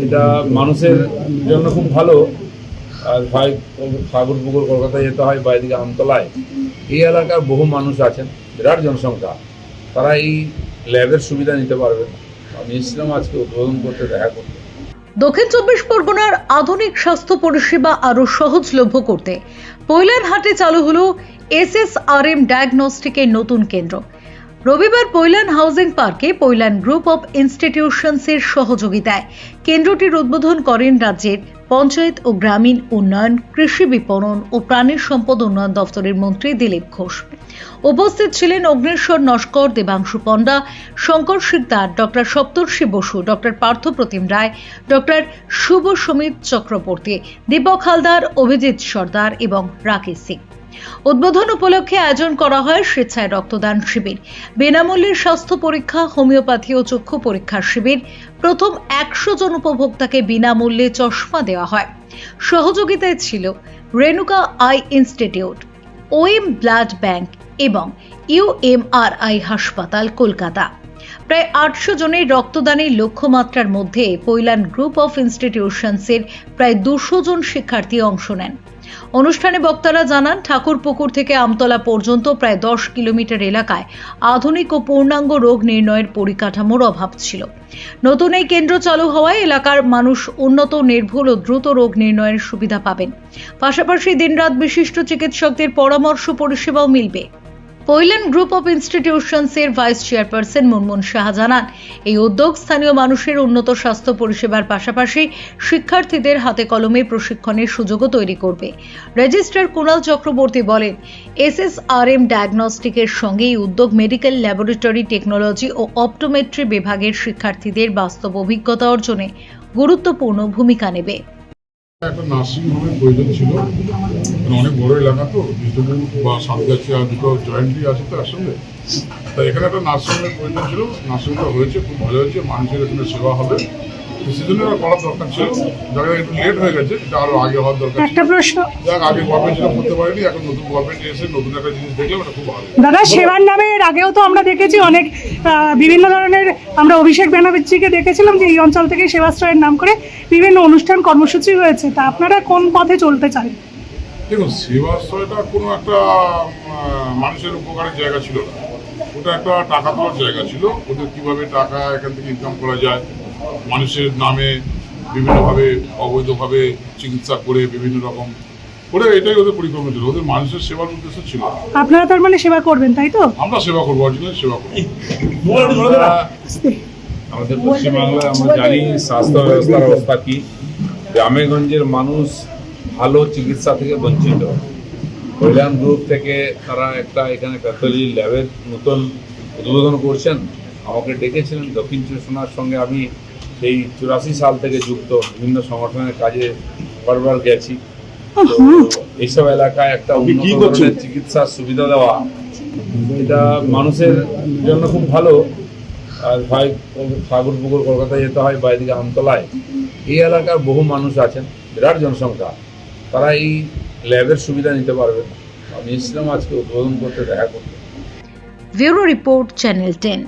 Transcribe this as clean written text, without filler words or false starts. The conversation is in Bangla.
এটা মানুষের জন্য খুব ভালো। আর ভাই ঠাকুরপুকুর কলকাতায় যেতে হয় বা এদিকে আমতলায়, এই এলাকার বহু মানুষ আছেন, বিরাট জনসংখ্যা, তারা এই ল্যাবের সুবিধা নিতে পারবেন। আমি এসেছিলাম আজকে উদ্বোধন করতে, দেখা করতে। দক্ষিণ চব্বিশ পরগনার আধুনিক স্বাস্থ্য পরিষেবা আরও সহজলভ্য করতে পৈলানহাটে চালু হলো SSRM ডায়াগনস্টিকের নতুন কেন্দ্র। রবিবার পৈলান হাউজিং পার্কে পৈলান গ্রুপ অফ ইনস্টিটিউশনসের সহযোগিতায় কেন্দ্রটির উদ্বোধন করেন রাজ্যের পঞ্চায়েত ও গ্রামীণ উন্নয়ন, কৃষি বিপণন ও প্রাণী সম্পদ উন্নয়ন দফতরের মন্ত্রী দিলীপ ঘোষ। উপস্থিত ছিলেন অগ্নেশ্বর নস্কর, দেবাংশু পণ্ডা, শঙ্কর শিকদার, ডক্টর সপ্তর্ষি বসু, ডক্টর পার্থপ্রতিম রায়, ডক্টর শুভ সমিত চক্রবর্তী, দীপক হালদার, অভিজিৎ সর্দার এবং রাকেশ সিং। উদ্বোধন উপলক্ষে আয়োজন করা হয় স্বেচ্ছায় রক্তদান শিবির, বিনামূল্যে স্বাস্থ্য পরীক্ষা, হোমিওপ্যাথি ও চক্ষু পরীক্ষার শিবির। প্রথম 100 জন উপভোক্তাকে বিনামূল্যে চশমা দেওয়া হয়। সহযোগিতায় ছিল Renuka eye institute, OM blood bank এবং UMRI হাসপাতাল, কলকাতা। প্রায় 800 জনের রক্তদানের লক্ষ্যমাত্রার মধ্যে পৈলান গ্রুপ অফ ইনস্টিটিউশনসের প্রায় 200 জন শিক্ষার্থী অংশ নেন। অনুষ্ঠানে বক্তারা জানান, ঠাকুরপুকুর থেকে আমতলা পর্যন্ত প্রায় 10 কিলোমিটার এলাকায় আধুনিক ও পূর্ণাঙ্গ রোগ নির্ণয়ের পরিকাঠামোর অভাব ছিল। নতুন এই কেন্দ্র চালু হওয়ায় এলাকার মানুষ উন্নত, নির্ভুল ও দ্রুত রোগ নির্ণয়ের সুবিধা পাবেন। পাশাপাশি দিনরাত বিশিষ্ট চিকিৎসকদের পরামর্শ পরিষেবাও মিলবে। পৈলান গ্রুপ অফ ইনস্টিটিউশনসের ভাইস চেয়ারপারসন মুনমুন সাহা জানান, এই উদ্যোগ স্থানীয় মানুষের উন্নত স্বাস্থ্য পরিষেবার পাশাপাশি শিক্ষার্থীদের হাতে কলমে প্রশিক্ষণের সুযোগও তৈরি করবে। রেজিস্ট্রার কুণাল চক্রবর্তী বলেন, SSRM ডায়াগনস্টিকের সঙ্গে এই উদ্যোগ মেডিকেল ল্যাবরেটরি টেকনোলজি ও অপটোমেট্রি বিভাগের শিক্ষার্থীদের বাস্তব অভিজ্ঞতা অর্জনে গুরুত্বপূর্ণ ভূমিকা নেবে। একটা নার্সিং হোমের প্রয়োজন ছিল, অনেক বড় এলাকা তো, বিষ্ণুপুর বা সাতগাছিয়া দুটো জয়েন্টলি আছে তো একসঙ্গে, তাই এখানে একটা নার্সিং হোমের প্রয়োজন ছিল। নার্সিংটা হয়েছে, খুব ভালো হয়েছে, মানুষের এখানে সেবা হবে, সেজন্য করার দরকার ছিল। যারা একটু লেট হয়ে গেছে, এটা আরো আগে হওয়ার দরকার। একটা প্রশ্ন, যাক আগে গভর্নমেন্ট যেটা করতে পারেনি, এখন নতুন গভর্নমেন্ট এসে নতুন একটা জিনিস দেখলাম, এটা খুব ভালো। দাদা, সেবার নামে এর আগেও তো আমরা দেখেছি অনেক বিভিন্ন ধরনের, আমরা অভিষেক ব্যানার্জিকে দেখেছিলাম যে এই অঞ্চল থেকে সেবাশ্রয়ের নাম করে বিভিন্ন অনুষ্ঠান কর্মসূচি হয়েছে, তা আপনারা কোন পথে চলতে চান? দেখুন, সেবাশ্রয়টা কোনো একটা মানুষের উপকারের জায়গা ছিল না, ওটা একটা টাকা তোলার জায়গা ছিল। ওদের কিভাবে টাকা এখান থেকে ইনকাম করা যায়, মানুষের নামে বিভিন্নভাবে অবৈধভাবে চিকিৎসা করে বিভিন্ন রকম করে, এটাই ওদের পরিকল্পনা ছিল। ওদের মানুষের সেবার উদ্দেশ্য ছিল। আপনারা তার মানে সেবা করবেন, তাই তো? আমরা সেবা করবো, অরিজিনাল সেবা করবো। আমাদের পশ্চিমবাংলায় আমরা জানি স্বাস্থ্য ব্যবস্থার অবস্থা কি। গ্রামে গঞ্জের মানুষ ভালো চিকিৎসা থেকে বঞ্চিত। পৈলান গ্রুপ থেকে তারা একটা এখানে প্যাথোলজি ল্যাবের নতুন উদ্বোধন করছেন। আমাকে ডেকেছিলেন, দক্ষিণ চব্বিশ পরগনার সঙ্গে আমি সেই 84 সাল থেকে যুক্ত, বিভিন্ন সংগঠনের কাজে বারবার গেছি। এইসব এলাকায় একটা উন্নত ধরনের চিকিৎসার সুবিধা দেওয়া, এটা মানুষের জন্য খুব ভালো। আর ভাই ঠাকুরপুকুর কলকাতায় যেতে হয় বা এদিকে আমতলায়, এই এলাকার বহু মানুষ আছেন, বিরাট জনসংখ্যা, তারা এই ল্যাবের সুবিধা নিতে পারবেন। আমি এসেছিলাম আজকে উদ্বোধন করতে, দেখা করতে। Bureau report, channel 10।